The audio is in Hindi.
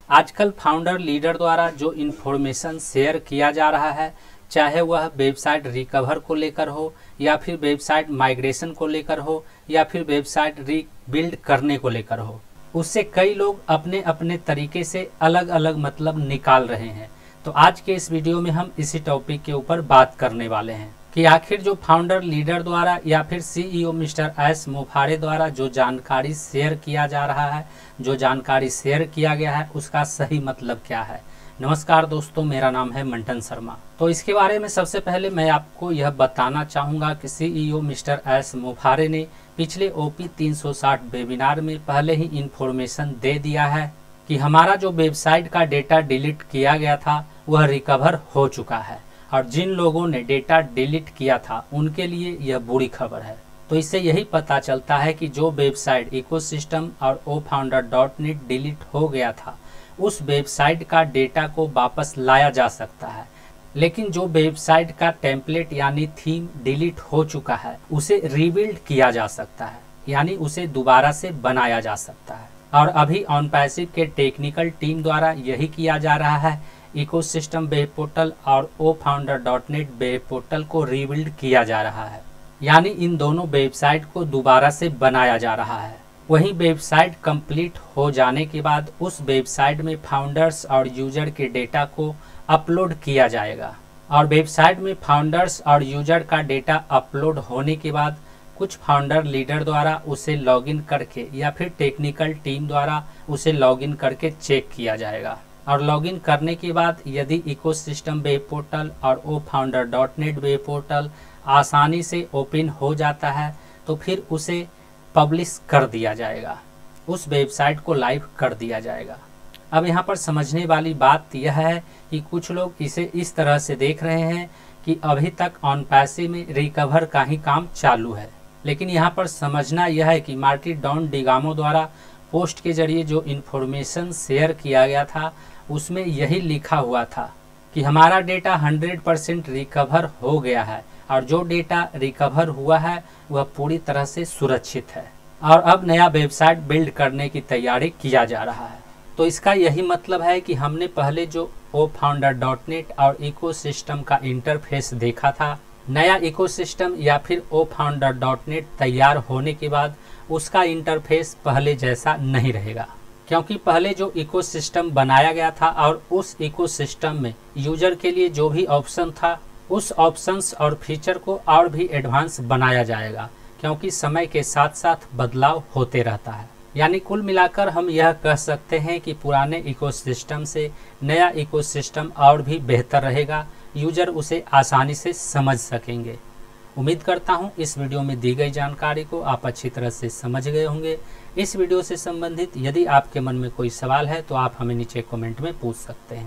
आजकल फाउंडर लीडर द्वारा जो इन्फॉर्मेशन शेयर किया जा रहा है, चाहे वह वेबसाइट रिकवर को लेकर हो या फिर वेबसाइट माइग्रेशन को लेकर हो या फिर वेबसाइट रीबिल्ड करने को लेकर हो, उससे कई लोग अपने अपने तरीके से अलग अलग मतलब निकाल रहे हैं। तो आज के इस वीडियो में हम इसी टॉपिक के ऊपर बात करने वाले हैं कि आखिर जो फाउंडर लीडर द्वारा या फिर सीईओ मिस्टर एस मोफारे द्वारा जो जानकारी शेयर किया जा रहा है, जो जानकारी शेयर किया गया है, उसका सही मतलब क्या है। नमस्कार दोस्तों, मेरा नाम है मंटन शर्मा। तो इसके बारे में सबसे पहले मैं आपको यह बताना चाहूँगा कि सीईओ मिस्टर एस मोफारे ने पिछले OP 360 वेबिनार में पहले ही इन्फॉर्मेशन दे दिया है कि हमारा जो वेबसाइट का डेटा डिलीट किया गया था वह रिकवर हो चुका है, और जिन लोगों ने डेटा डिलीट किया था उनके लिए यह बुरी खबर है। तो इससे यही पता चलता है कि जो वेबसाइट इकोसिस्टम और ofounder.net डिलीट हो गया था, उस वेबसाइट का डेटा को वापस लाया जा सकता है, लेकिन जो वेबसाइट का टेम्पलेट यानी थीम डिलीट हो चुका है उसे रीबिल्ड किया जा सकता है, यानी उसे दोबारा से बनाया जा सकता है। और अभी ऑनपैसिव के टेक्निकल टीम द्वारा यही किया जा रहा है। इकोसिस्टम वेब पोर्टल और ofounder.net वेब पोर्टल को रीबिल्ड किया जा रहा है, यानी इन दोनों वेबसाइट को दोबारा से बनाया जा रहा है। वहीं वेबसाइट कंप्लीट हो जाने के बाद उस वेबसाइट में फाउंडर्स और यूजर के डेटा को अपलोड किया जाएगा, और वेबसाइट में फाउंडर्स और यूजर का डेटा अपलोड होने के बाद कुछ फाउंडर लीडर द्वारा उसे लॉगिन करके या फिर टेक्निकल टीम द्वारा उसे लॉगिन करके चेक किया जाएगा। और लॉगिन करने के बाद यदि इकोसिस्टम वेब पोर्टल और ofounder.net वेब पोर्टल आसानी से ओपन हो जाता है तो फिर उसे पब्लिश कर दिया जाएगा, उस वेबसाइट को लाइव कर दिया जाएगा। अब यहाँ पर समझने वाली बात यह है कि कुछ लोग इसे इस तरह से देख रहे हैं कि अभी तक ऑनपैसिव में रिकवर का ही काम चालू है, लेकिन यहाँ पर समझना यह है कि मार्टिन डॉन डिगामो द्वारा पोस्ट के जरिए जो इन्फॉर्मेशन शेयर किया गया था उसमें यही लिखा हुआ था कि हमारा डेटा 100% रिकवर हो गया है, और जो डेटा रिकवर हुआ है वह पूरी तरह से सुरक्षित है, और अब नया वेबसाइट बिल्ड करने की तैयारी किया जा रहा है। तो इसका यही मतलब है कि हमने पहले जो ofounder.net और इकोसिस्टम का इंटरफेस देखा था, नया इकोसिस्टम या फिर ofounder.net तैयार होने के बाद उसका इंटरफेस पहले जैसा नहीं रहेगा, क्योंकि पहले जो इकोसिस्टम बनाया गया था और उस इकोसिस्टम में यूजर के लिए जो भी ऑप्शन था उस ऑप्शंस और फीचर को और भी एडवांस बनाया जाएगा, क्योंकि समय के साथ साथ बदलाव होते रहता है। यानी कुल मिलाकर हम यह कह सकते हैं कि पुराने इकोसिस्टम से नया इकोसिस्टम और भी बेहतर रहेगा, यूजर उसे आसानी से समझ सकेंगे। उम्मीद करता हूं इस वीडियो में दी गई जानकारी को आप अच्छी तरह से समझ गए होंगे। इस वीडियो से संबंधित यदि आपके मन में कोई सवाल है तो आप हमें नीचे कमेंट में पूछ सकते हैं।